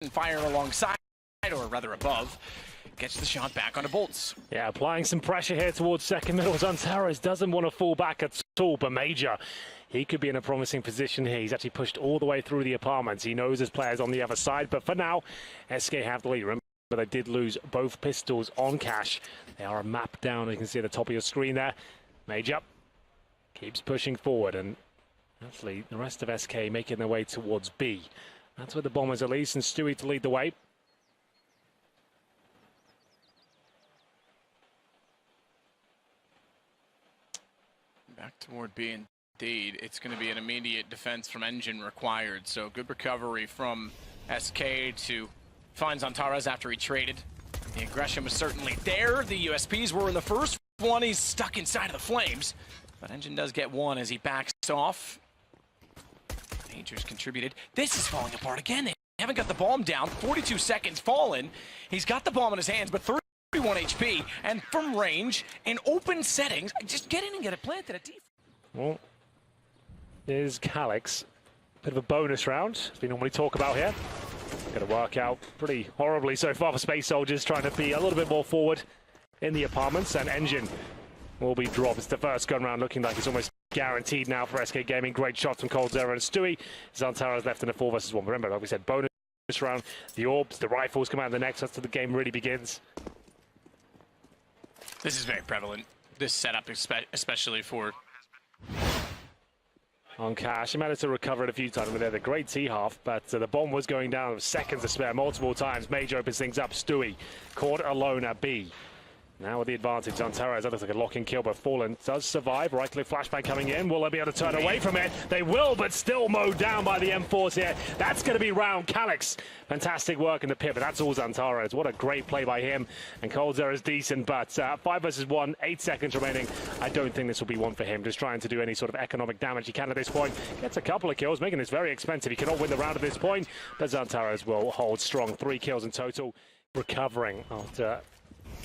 fire alongside, or rather above, gets the shot back onto Bolts. Yeah, applying some pressure here towards second middle. Zantares doesn't want to fall back at all, but Major, he could be in a promising position here. He's actually pushed all the way through the apartments. He knows his players on the other side, but for now, SK have the lead. Remember, they did lose both pistols on Cash. They are a map down, you can see at the top of your screen there. Major keeps pushing forward, and actually the rest of SK making their way towards B. That's where the Bombers at least, and Stewie to lead the way. Back toward B indeed. It's going to be an immediate defense from Engine required. So good recovery from SK to find Zantares after he traded. The aggression was certainly there. The USPs were in the first one. He's stuck inside of the flames. But Engine does get one as he backs off. Major's contributed. This is falling apart again. They haven't got the bomb down. 42 seconds fallen. He's got the bomb in his hands, but 31 HP, and from range, in open settings, just get in and get it planted at defense. Well, here's Calix. Bit of a bonus round, as we normally talk about here. Going to work out pretty horribly so far for Space Soldiers, trying to be a little bit more forward in the apartments, and Engine will be dropped. It's the first gun round, looking like it's almost guaranteed now for SK Gaming. Great shots from coldzera and Stewie. Zantares left in a 4 versus 1. Remember, like we said, bonus round. The orbs, the rifles come out of the next. That's till the game really begins. This is very prevalent, this setup, especially for... On Cash, he managed to recover it a few times with the great T-half, but the bomb was going down with seconds to spare multiple times. Major opens things up. Stewie caught alone at B. Now with the advantage, Zantares, that looks like a lock-in kill, but Fallen does survive. Right-click flashbang coming in. Will they be able to turn away from it? They will, but still mowed down by the M4s here. That's going to be round. Calix, fantastic work in the pit, but that's all Zantares. What a great play by him. And coldzera is decent, but 5 versus 1, 8 seconds remaining. I don't think this will be one for him. Just trying to do any sort of economic damage he can at this point. Gets a couple of kills, making this very expensive. He cannot win the round at this point, but Zantares will hold strong. 3 kills in total. Recovering after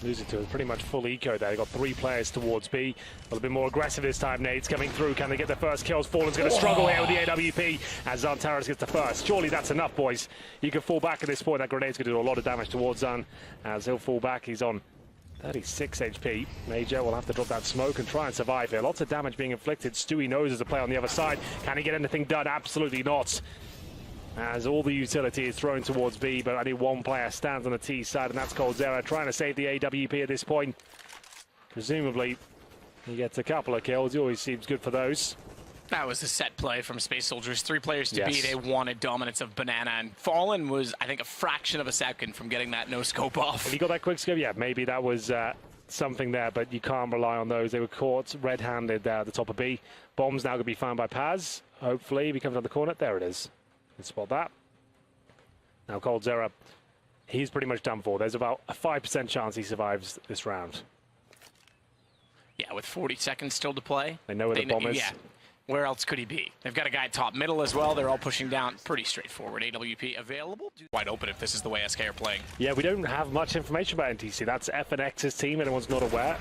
losing to a pretty much full eco there. They got 3 players towards B. A little bit more aggressive this time. Nades coming through. Can they get their first kills? Fallen's going to struggle here with the AWP as Zantares gets the first. Surely that's enough, boys. You can fall back at this point. That grenade's going to do a lot of damage towards Zan as he'll fall back. He's on 36 HP. Major will have to drop that smoke and try and survive here. Lots of damage being inflicted. Stewie knows there's a play on the other side. Can he get anything done? Absolutely not. As all the utility is thrown towards B, but only one player stands on the T side, and that's coldzera, trying to save the AWP at this point. Presumably, he gets a couple of kills. He always seems good for those. That was a set play from Space Soldiers. 3 players to beat. They wanted dominance of Banana, and Fallen was, I think, a fraction of a second from getting that no-scope off. If he got that quick scope, yeah, maybe that was something there, but you can't rely on those. They were caught red-handed there at the top of B. Bomb's now going to be found by Paz. Hopefully, if he comes around the corner. There it is. Spot that. Now coldzera, he's pretty much done for. There's about a 5% chance he survives this round. Yeah, with 40 seconds still to play. They know where the bomb is. Yeah. Where else could he be? They've got a guy top middle as well. They're all pushing down. Pretty straightforward. AWP available. Wide open if this is the way SK are playing. Yeah, we don't have much information about NTC. That's FNX's team. Anyone's not aware.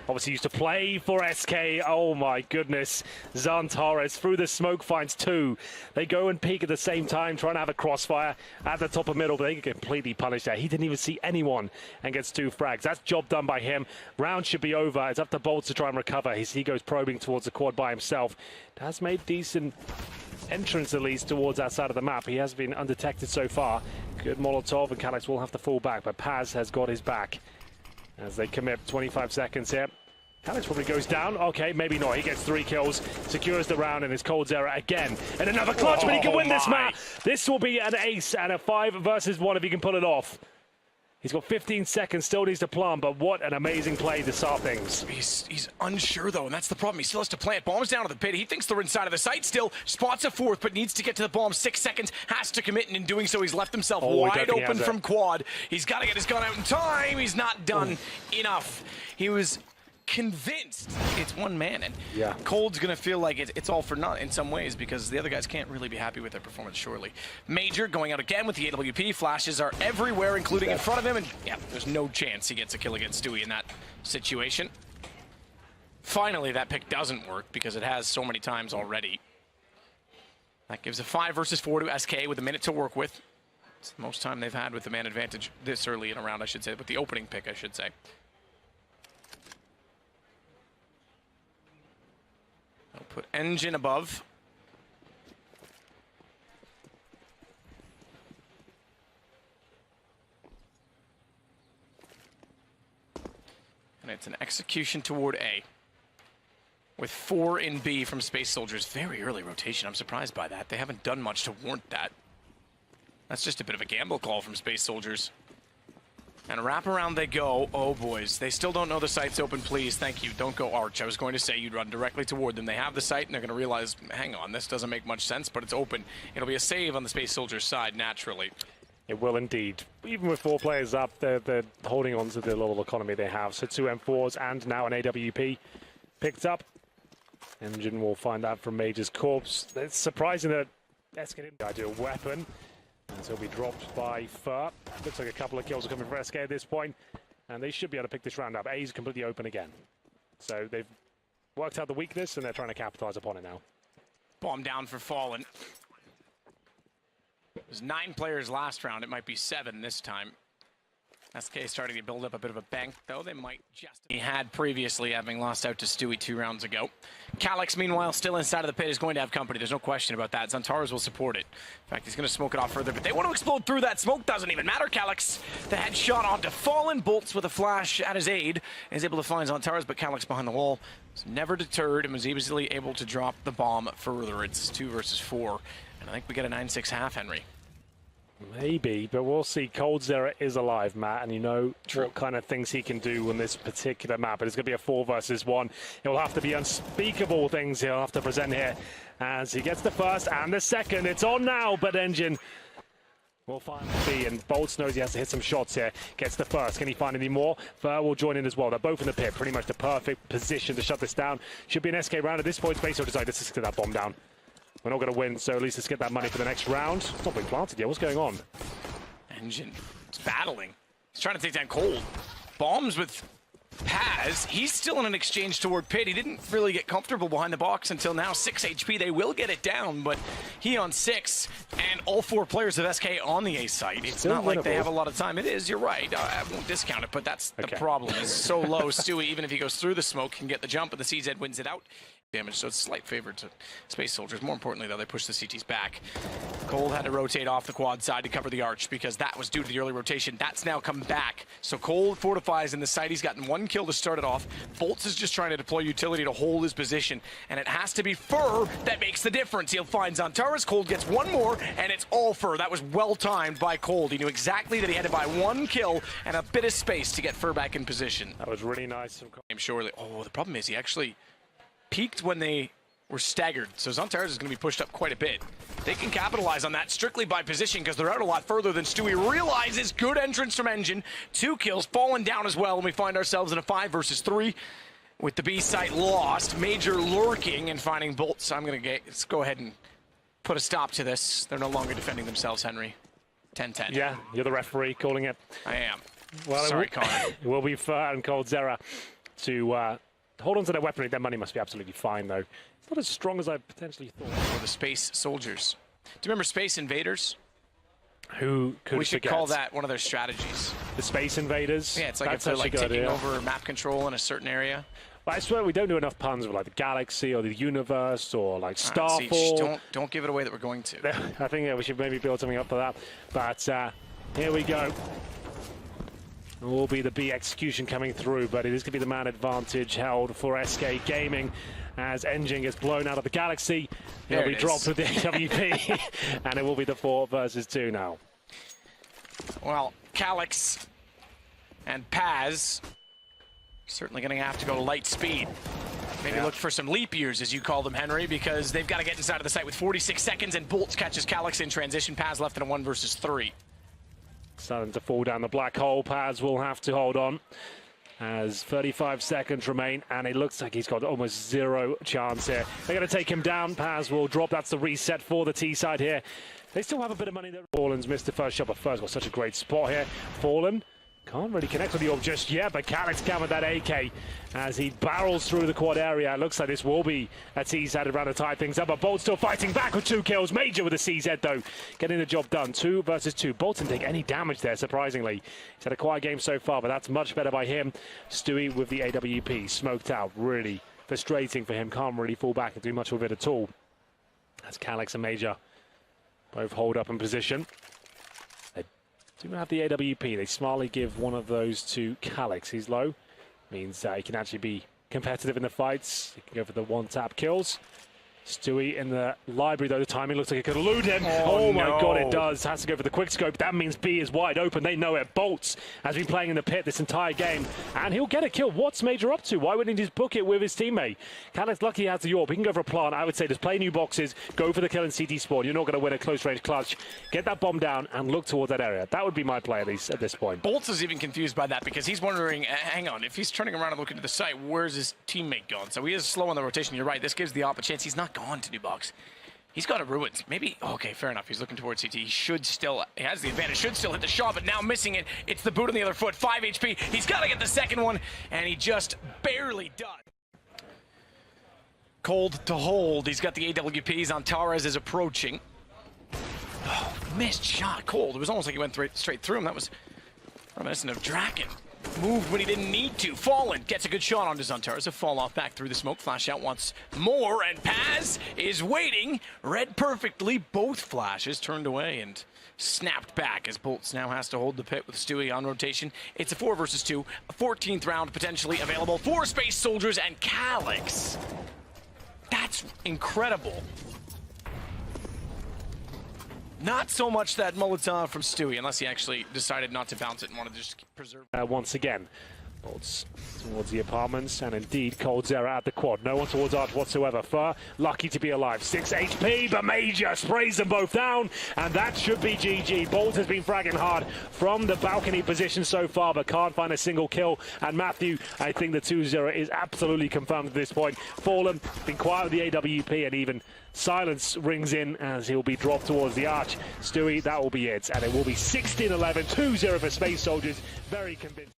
Obviously used to play for SK. Oh my goodness. Zantares through the smoke finds 2. They go and peek at the same time, trying to have a crossfire at the top of middle, but they get completely punished there. He didn't even see anyone and gets 2 frags. That's job done by him. Round should be over. It's up to Bolts to try and recover. He goes probing towards the quad by himself. Has made decent entrance at least towards that side of the map. He has been undetected so far. Good Molotov, and Calix will have to fall back, but Paz has got his back as they commit 25 seconds here. Calix probably goes down. Okay, maybe not. He gets 3 kills, secures the round, and his coldzera again. And another clutch, but he can win this map. This will be an ace and a 5 versus 1 if he can pull it off. He's got 15 seconds, still needs to plant, but what an amazing play to start things. He's unsure, though, and that's the problem. He still has to plant. Bomb's down to the pit. He thinks they're inside of the site still. Spots a 4th, but needs to get to the bomb. 6 seconds, has to commit, and in doing so, he's left himself wide open from quad. He's got to get his gun out in time. He's not done enough. He was convinced it's one man, and Cold's gonna feel like it's all for naught in some ways because the other guys can't really be happy with their performance shortly. Major going out again with the AWP. Flashes are everywhere, including in front of him, and yeah, there's no chance he gets a kill against Stewie in that situation. Finally, that pick doesn't work because it has so many times already. That gives a 5 versus 4 to SK with a minute to work with. It's the most time they've had with the man advantage this early in a round, I should say, with the opening pick, I should say. I'll put Engine above. And it's an execution toward A. With 4 in B from Space Soldiers. Very early rotation. I'm surprised by that. They haven't done much to warrant that. That's just a bit of a gamble call from Space Soldiers. And wrap around they go. Oh, boys. They still don't know the site's open. Please, thank you. Don't go Arch. I was going to say you'd run directly toward them. They have the site, and they're going to realize, hang on, this doesn't make much sense, but it's open. It'll be a save on the Space Soldiers side, naturally. It will indeed. Even with 4 players up, they're holding on to the little economy they have. So 2 M4s and now an AWP picked up. Engine will find out from Major's corpse. It's surprising that SK didn't ideal weapon. And so he'll be dropped by Fur. Looks like a couple of kills are coming for SK at this point. And they should be able to pick this round up. A's completely open again. So they've worked out the weakness and they're trying to capitalize upon it now. Bomb down for Fallen. It was 9 players last round. It might be 7 this time. SK starting to build up a bit of a bank, though. They might just... He had previously, having lost out to Stewie 2 rounds ago. Calyx, meanwhile, still inside of the pit, is going to have company. There's no question about that. Zantares will support it. In fact, he's going to smoke it off further, but they want to explode through that smoke. Doesn't even matter. Calyx, the headshot onto Fallen. Bolts with a flash at his aid. Is able to find Zantares, but Calyx behind the wall was never deterred and was easily able to drop the bomb further. It's 2 versus 4. And I think we get a 9-6 half, Henry. Maybe, but we'll see. coldzera is alive, Matt, and you know what kind of things he can do on this particular map. But it's going to be a 4 versus 1. It will have to be unspeakable things he'll have to present here as he gets the first and the second. It's on now, but Engine will find B, and Bolts knows he has to hit some shots here. Gets the first. Can he find any more? Fur will join in as well. They're both in the pit. Pretty much the perfect position to shut this down. Should be an SK round at this point. Space will decide to get that bomb down. We're not going to win, so at least let's get that money for the next round. It's not been planted yet. What's going on? Engine. It's battling. He's trying to take down Cold. Bombs with Paz. He's still in an exchange toward pit. He didn't really get comfortable behind the box until now. 6 HP. They will get it down, but he on 6. And all 4 players of SK on the A site. It's not like they have a lot of time. It is. You're right. I won't discount it, but that's the problem. It's so low. Stewie, even if he goes through the smoke, can get the jump, and the CZ wins it out. Damage, so it's a slight favor to Space Soldiers. More importantly, though, they push the CTs back. Cold had to rotate off the quad side to cover the arch because that was due to the early rotation. That's now come back. So Cold fortifies in the site. He's gotten 1 kill to start it off. Bolts is just trying to deploy utility to hold his position, and it has to be Fur that makes the difference. He'll find Zantares. Cold gets 1 more, and it's all Fur. That was well-timed by Cold. He knew exactly that he had to buy 1 kill and a bit of space to get Fur back in position. That was really nice. Surely. Oh, the problem is he actually peaked when they were staggered, so Zantares is going to be pushed up quite a bit. They can capitalize on that strictly by position because they're out a lot further than Stewie realizes. Good entrance from Engine. 2 kills, fallen down as well, and we find ourselves in a 5 versus 3 with the B site lost. Major lurking and finding Bolts. I'm going to let's go ahead and put a stop to this. They're no longer defending themselves, Henry. 10-10. Yeah, you're the referee calling it. I am. Well, sorry, Connor. It will be Fur and coldzera to hold on to their weaponry. Their money must be absolutely fine, though. It's not as strong as I potentially thought. For the Space Soldiers. Do you remember Space Invaders? Who could We should forget? call that one of their strategies. The Space Invaders? Yeah, it's like that's if they're like taking idea. over map control in a certain area. Well, I swear we don't do enough puns with like the galaxy or the universe or like Starfall. Don't give it away that we're going to. I think we should maybe build something up for that. But here we go. It will be the B execution coming through, but it is going to be the man advantage held for SK Gaming as Engine gets blown out of the galaxy. He'll be dropped with the AWP, and it will be the 4 versus 2 now. Well, Calyx and Paz certainly going to have to go light speed. Maybe look for some leap years, as you call them, Henry, because they've got to get inside of the site with 46 seconds, and Bolts catches Calyx in transition. Paz left in a 1 versus 3. Starting to fall down the black hole. Paz will have to hold on as 35 seconds remain, and it looks like he's got almost 0 chance here. They're going to take him down. Paz will drop. That's the reset for the T side here. They still have a bit of money there. Fallen's missed the first shot, but Fur's got such a great spot here. Fallen Can't really connect with the orb just yet, but Calyx can with that AK as he barrels through the quad area. It looks like this will be a TZ around to tie things up, but Bolt still fighting back with 2 kills. Major with a CZ though, getting the job done. 2 versus 2. Bolt didn't take any damage there, surprisingly. He's had a quiet game so far, but that's much better by him. Stewie with the AWP, smoked out. Really frustrating for him. Can't really fall back and do much with it at all. As Calyx and Major both hold up in position. Do have the AWP. They smartly give one of those to Calyx. He's low. Means he can actually be competitive in the fights. He can go for the one-tap kills. Stewie in the library, though, the timing looks like it could elude him. Oh my God, it does. Has to go for the quick scope. That means B is wide open. They know it. Bolts has been playing in the pit this entire game, and he'll get a kill. What's Major up to? Why wouldn't he just book it with his teammate? Calyx lucky he has the orb. He can go for a plant. I would say just play new boxes, go for the kill in CT spawn. You're not going to win a close-range clutch. Get that bomb down and look towards that area. That would be my play, at least at this point. Bolts is even confused by that because he's wondering, hang on, if he's turning around and looking to the site, where's his teammate gone? So he is slow on the rotation. You're right. This gives the op a chance. He's not gone to new box. He's got a ruins. Maybe, okay, fair enough. He's looking towards CT. He should still, he has the advantage, should still hit the shot, but now missing it. It's the boot on the other foot, 5 HP. He's got to get the second one, and he just barely does. Cold to hold. He's got the AWPs on. Tavares is approaching. Oh, missed shot. Cold. It was almost like he went straight through him. That was reminiscent of Draken. Moved when he didn't need to. Fallen gets a good shot onto Zantares. A fall off back through the smoke. Flash out once more, and Paz is waiting. Read perfectly. Both flashes turned away and snapped back as Bolts now has to hold the pit with Stewie on rotation. It's a 4 versus 2. A 14th round potentially available for Space Soldiers and Calyx. That's incredible. Not so much that Molotov from Stewie, unless he actually decided not to bounce it and wanted to just preserve it. Once again, Bolts towards the apartments, and indeed Coldzera at the quad. No one towards Arch whatsoever. Fur, lucky to be alive. 6 HP, but Major sprays them both down, and that should be GG. Bolt has been fragging hard from the balcony position so far, but can't find a single kill. And Matthew, I think the 2-0 is absolutely confirmed at this point. Fallen, been quiet with the AWP, and even silence rings in as he'll be dropped towards the arch. Stewie, that will be it. And it will be 16-11, 2-0 for Space Soldiers. Very convincing.